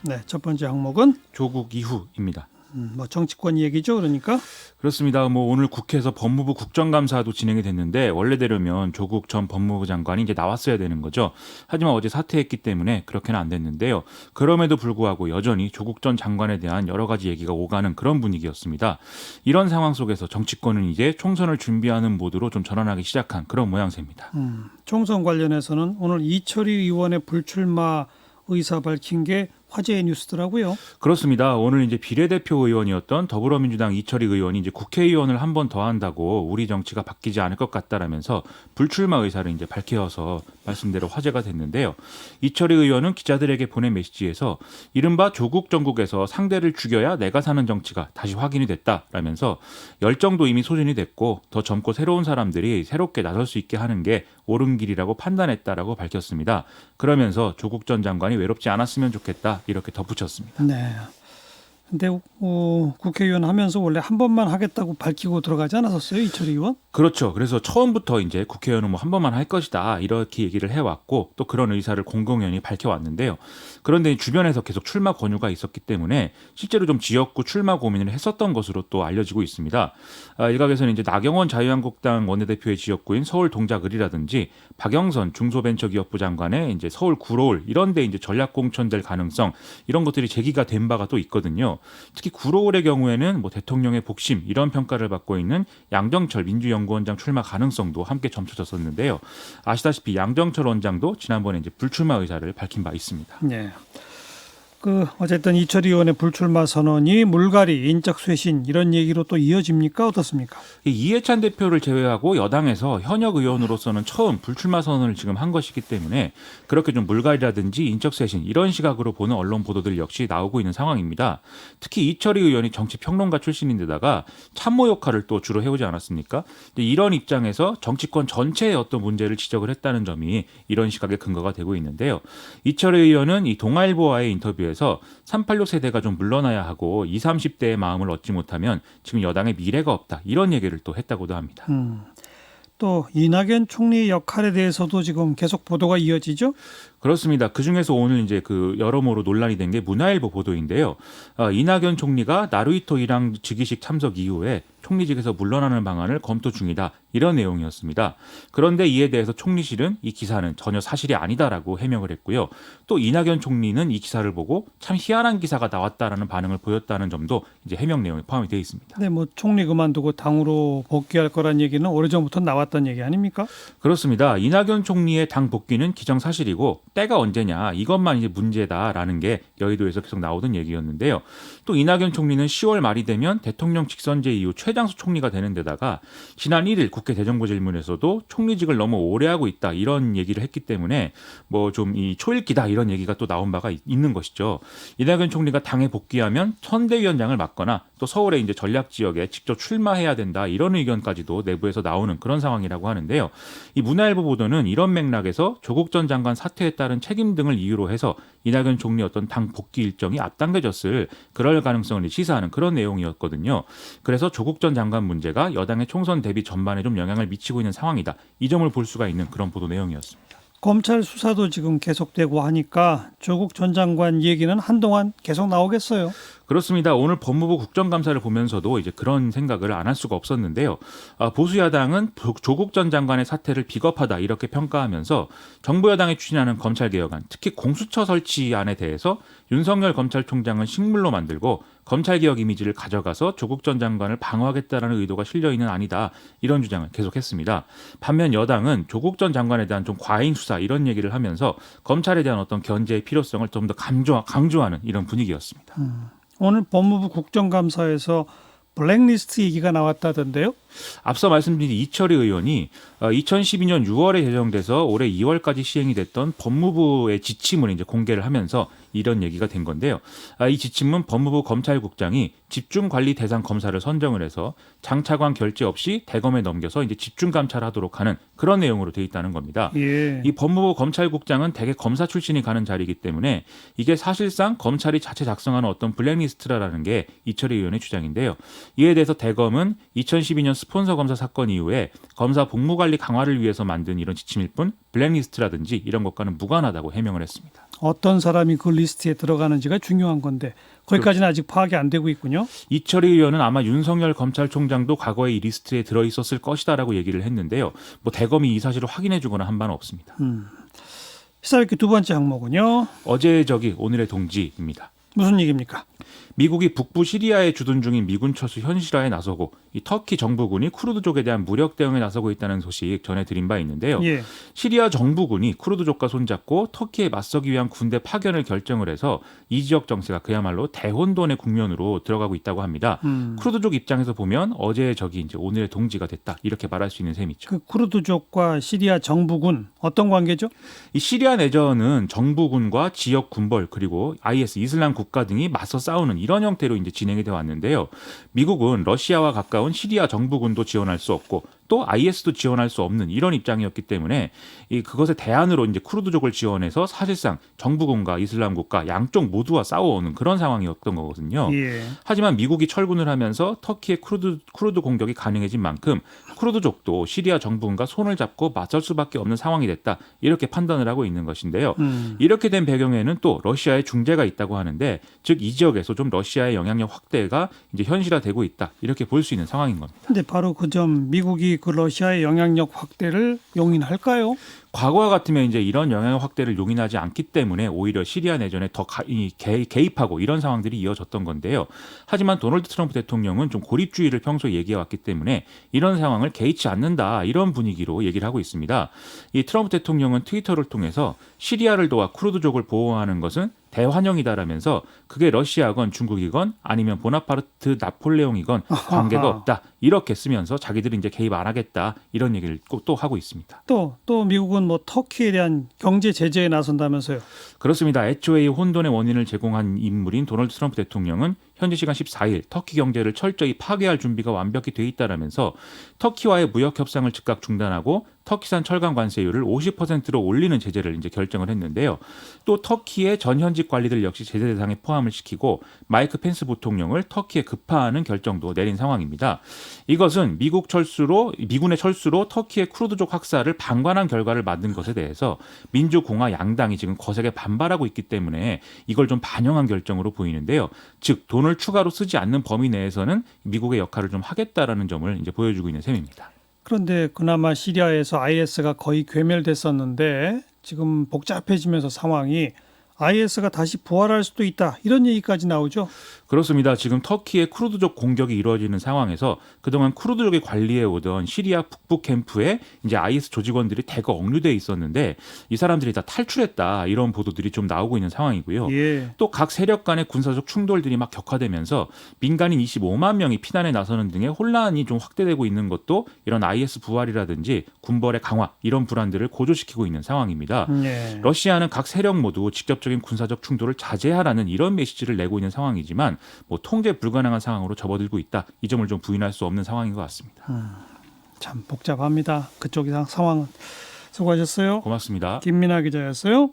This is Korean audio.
네, 첫 번째 항목은 조국 이후입니다. 뭐 정치권 얘기죠, 그러니까. 그렇습니다. 뭐 오늘 국회에서 법무부 국정감사도 진행이 됐는데 원래대로면 조국 전 법무부 장관이 이제 나왔어야 되는 거죠. 하지만 어제 사퇴했기 때문에 그렇게는 안 됐는데요. 그럼에도 불구하고 여전히 조국 전 장관에 대한 여러 가지 얘기가 오가는 그런 분위기였습니다. 이런 상황 속에서 정치권은 이제 총선을 준비하는 모드로 좀 전환하기 시작한 그런 모양새입니다. 총선 관련해서는 오늘 이철희 의원의 불출마 의사 밝힌 게 화제의 뉴스더라고요. 그렇습니다. 오늘 이제 비례대표 의원이었던 더불어민주당 이철희 의원이 이제 국회의원을 한 번 더 한다고 우리 정치가 바뀌지 않을 것 같다라면서 불출마 의사를 이제 밝혀서 말씀대로 화제가 됐는데요. 이철희 의원은 기자들에게 보낸 메시지에서 이른바 조국 정국에서 상대를 죽여야 내가 사는 정치가 다시 확인이 됐다라면서 열정도 이미 소진이 됐고 더 젊고 새로운 사람들이 새롭게 나설 수 있게 하는 게 옳은 길이라고 판단했다라고 밝혔습니다. 그러면서 조국 전 장관이 외롭지 않았으면 좋겠다 이렇게 덧붙였습니다. 네. 근데 국회의원 하면서 원래 한 번만 하겠다고 밝히고 들어가지 않았었어요, 이철희 의원? 그렇죠. 그래서 처음부터 이제 국회의원은 뭐 한 번만 할 것이다 이렇게 얘기를 해왔고 또 그런 의사를 공공연히 밝혀왔는데요. 그런데 주변에서 계속 출마 권유가 있었기 때문에 실제로 좀 지역구 출마 고민을 했었던 것으로 또 알려지고 있습니다. 일각에서는 이제 나경원 자유한국당 원내대표의 지역구인 서울 동작을이라든지 박영선 중소벤처기업부 장관의 이제 서울 구로울 이런데 이제 전략 공천될 가능성 이런 것들이 제기가 된 바가 또 있거든요. 특히 구로울의 경우에는 뭐 대통령의 복심 이런 평가를 받고 있는 양정철 민주연구원장 출마 가능성도 함께 점쳐졌었는데요. 아시다시피 양정철 원장도 지난번에 이제 불출마 의사를 밝힌 바 있습니다. 네. 어쨌든 이철희 의원의 불출마 선언이 물갈이, 인적 쇄신 이런 얘기로 또 이어집니까? 어떻습니까? 이해찬 대표를 제외하고 여당에서 현역 의원으로서는 처음 불출마 선언을 지금 한 것이기 때문에 그렇게 좀 물갈이라든지 인적 쇄신 이런 시각으로 보는 언론 보도들 역시 나오고 있는 상황입니다. 특히 이철희 의원이 정치평론가 출신인데다가 참모 역할을 또 주로 해오지 않았습니까? 이런 입장에서 정치권 전체의 어떤 문제를 지적을 했다는 점이 이런 시각의 근거가 되고 있는데요. 이철희 의원은 이 동아일보와의 인터뷰에서 386 세대가 좀 물러나야 하고 20, 30대의 마음을 얻지 못하면 지금 여당의 미래가 없다. 이런 얘기를 또 했다고도 합니다. 또 이낙연 총리 역할에 대해서도 지금 계속 보도가 이어지죠? 그렇습니다. 그중에서 오늘 이제 여러모로 논란이 된 게 문화일보 보도인데요. 이낙연 총리가 나루히토 일왕 즉위식 참석 이후에 총리직에서 물러나는 방안을 검토 중이다. 이런 내용이었습니다. 그런데 이에 대해서 총리실은 이 기사는 전혀 사실이 아니다라고 해명을 했고요. 또 이낙연 총리는 이 기사를 보고 참 희한한 기사가 나왔다라는 반응을 보였다는 점도 이제 해명 내용에 포함이 되어 있습니다. 네, 뭐 총리 그만두고 당으로 복귀할 거란 얘기는 오래전부터 나왔던 얘기 아닙니까? 그렇습니다. 이낙연 총리의 당 복귀는 기정사실이고 때가 언제냐 이것만 이제 문제다라는 게 여의도에서 계속 나오던 얘기였는데요. 또 이낙연 총리는 10월 말이 되면 대통령 직선제 이후 최장수 총리가 되는 데다가 지난 1일 국회 대정부 질문에서도 총리직을 너무 오래 하고 있다 이런 얘기를 했기 때문에 뭐 좀 이 초읽기다 이런 얘기가 또 나온 바가 있는 것이죠. 이낙연 총리가 당에 복귀하면 선대위원장을 맡거나 또 서울의 이제 전략 지역에 직접 출마해야 된다 이런 의견까지도 내부에서 나오는 그런 상황이라고 하는데요. 이 문화일보 보도는 이런 맥락에서 조국 전 장관 사퇴에 따른 책임 등을 이유로 해서 이낙연 총리 어떤 당 복귀 일정이 앞당겨졌을 그럴 가능성을 시사하는 그런 내용이었거든요. 그래서 조국 전 장관 문제가 여당의 총선 대비 전반에 좀 영향을 미치고 있는 상황이다. 이 점을 볼 수가 있는 그런 보도 내용이었습니다. 검찰 수사도 지금 계속되고 하니까 조국 전 장관 얘기는 한동안 계속 나오겠어요. 그렇습니다. 오늘 법무부 국정감사를 보면서도 이제 그런 생각을 안 할 수가 없었는데요. 보수 야당은 조국 전 장관의 사퇴를 비겁하다 이렇게 평가하면서 정부 여당이 추진하는 검찰개혁안, 특히 공수처 설치안에 대해서 윤석열 검찰총장은 식물로 만들고 검찰개혁 이미지를 가져가서 조국 전 장관을 방어하겠다라는 의도가 실려있는 안이다. 이런 주장을 계속했습니다. 반면 여당은 조국 전 장관에 대한 좀 과잉 수사 이런 얘기를 하면서 검찰에 대한 어떤 견제의 필요성을 좀 더 강조하는 이런 분위기였습니다. 오늘 법무부 국정감사에서 블랙리스트 얘기가 나왔다던데요? 앞서 말씀드린 이철희 의원이 2012년 6월에 제정돼서 올해 2월까지 시행이 됐던 법무부의 지침을 이제 공개를 하면서 이런 얘기가 된 건데요. 이 지침은 법무부 검찰국장이 집중관리 대상 검사를 선정을 해서 장차관 결재 없이 대검에 넘겨서 이제 집중 감찰하도록 하는 그런 내용으로 돼 있다는 겁니다. 예. 이 법무부 검찰국장은 대개 검사 출신이 가는 자리이기 때문에 이게 사실상 검찰이 자체 작성하는 어떤 블랙리스트라는 게 이철희 의원의 주장인데요. 이에 대해서 대검은 2012년 스폰서 검사 사건 이후에 검사 복무 관리 강화를 위해서 만든 이런 지침일 뿐 블랙리스트라든지 이런 것과는 무관하다고 해명을 했습니다. 어떤 사람이 그 리스트에 들어가는지가 중요한 건데 거기까지는 아직 파악이 안 되고 있군요. 이철희 의원은 아마 윤석열 검찰총장도 과거에 이 리스트에 들어있었을 것이다라고 얘기를 했는데요. 뭐 대검이 이 사실을 확인해주거나 한 바는 없습니다. 시사회기 두 번째 항목은요. 어제의 적이 오늘의 동지입니다. 무슨 얘기입니까? 미국이 북부 시리아에 주둔 중인 미군 철수 현실화에 나서고 이 터키 정부군이 쿠르드족에 대한 무력 대응에 나서고 있다는 소식 전해드린 바 있는데요. 예. 시리아 정부군이 쿠르드족과 손잡고 터키에 맞서기 위한 군대 파견을 결정을 해서 이 지역 정세가 그야말로 대혼돈의 국면으로 들어가고 있다고 합니다. 쿠르드족 입장에서 보면 어제의 적이 이제 오늘의 동지가 됐다 이렇게 말할 수 있는 셈이죠. 그 쿠르드족과 시리아 정부군 어떤 관계죠? 이 시리아 내전은 정부군과 지역 군벌 그리고 IS 이슬람 국가 등이 맞서 싸우는 이런 형태로 이제 진행이 되어 왔는데요. 미국은 러시아와 가까운 시리아 정부군도 지원할 수 없고 또 IS도 지원할 수 없는 이런 입장이었기 때문에 그것에 대안으로 이제 쿠르드족을 지원해서 사실상 정부군과 이슬람 국가 양쪽 모두와 싸워오는 그런 상황이었던 거거든요. 예. 하지만 미국이 철군을 하면서 터키의 쿠르드 공격이 가능해진 만큼 쿠르드족도 시리아 정부군과 손을 잡고 맞설 수밖에 없는 상황이 됐다 이렇게 판단을 하고 있는 것인데요. 이렇게 된 배경에는 또 러시아의 중재가 있다고 하는데 즉 이 지역에서 좀 러시아의 영향력 확대가 이제 현실화되고 있다 이렇게 볼 수 있는 상황인 겁니다. 근데 바로 그 점 미국이 그 러시아의 영향력 확대를 용인할까요? 과거와 같으면 이제 이런 영향력 확대를 용인하지 않기 때문에 오히려 시리아 내전에 더 개입하고 이런 상황들이 이어졌던 건데요. 하지만 도널드 트럼프 대통령은 좀 고립주의를 평소에 얘기해왔기 때문에 이런 상황을 개의치 않는다 이런 분위기로 얘기를 하고 있습니다. 이 트럼프 대통령은 트위터를 통해서 시리아를 도와 쿠르드족을 보호하는 것은 대환영이다라면서 그게 러시아건 중국이건 아니면 보나파르트 나폴레옹이건 관계가 없다 이렇게 쓰면서 자기들이 이제 개입 안 하겠다 이런 얘기를 또 하고 있습니다. 또 미국은 뭐 터키에 대한 경제 제재에 나선다면서요? 그렇습니다. 애초에 이 혼돈의 원인을 제공한 인물인 도널드 트럼프 대통령은 현지 시간 14일 터키 경제를 철저히 파괴할 준비가 완벽히 돼 있다라면서 터키와의 무역 협상을 즉각 중단하고 터키산 철강 관세율을 50%로 올리는 제재를 이제 결정을 했는데요. 또 터키의 전현직 관리들 역시 제재 대상에 포함을 시키고 마이크 펜스 부통령을 터키에 급파하는 결정도 내린 상황입니다. 이것은 미군의 철수로 터키의 쿠르드족 학살을 방관한 결과를 만든 것에 대해서 민주공화 양당이 지금 거세게 반발하고 있기 때문에 이걸 좀 반영한 결정으로 보이는데요. 즉 돈을 추가로 쓰지 않는 범위 내에서는 미국의 역할을 좀 하겠다라는 점을 이제 보여주고 있는 셈입니다. 그런데 그나마 시리아에서 IS가 거의 괴멸됐었는데 지금 복잡해지면서 상황이 IS가 다시 부활할 수도 있다 이런 얘기까지 나오죠. 그렇습니다. 지금 터키의 쿠르드족 공격이 이루어지는 상황에서 그동안 쿠르드족이 관리해 오던 시리아 북부 캠프에 이제 IS 조직원들이 대거 억류돼 있었는데 이 사람들이 다 탈출했다 이런 보도들이 좀 나오고 있는 상황이고요. 예. 또 각 세력 간의 군사적 충돌들이 막 격화되면서 민간인 25만 명이 피난에 나서는 등의 혼란이 좀 확대되고 있는 것도 이런 IS 부활이라든지 군벌의 강화 이런 불안들을 고조시키고 있는 상황입니다. 예. 러시아는 각 세력 모두 직접적인 군사적 충돌을 자제하라는 이런 메시지를 내고 있는 상황이지만 뭐 통제 불가능한 상황으로 접어들고 있다. 이 점을 좀 부인할 수 없는 상황인 것 같습니다. 참 복잡합니다. 그쪽 상황은. 수고하셨어요. 고맙습니다. 김민아 기자였어요.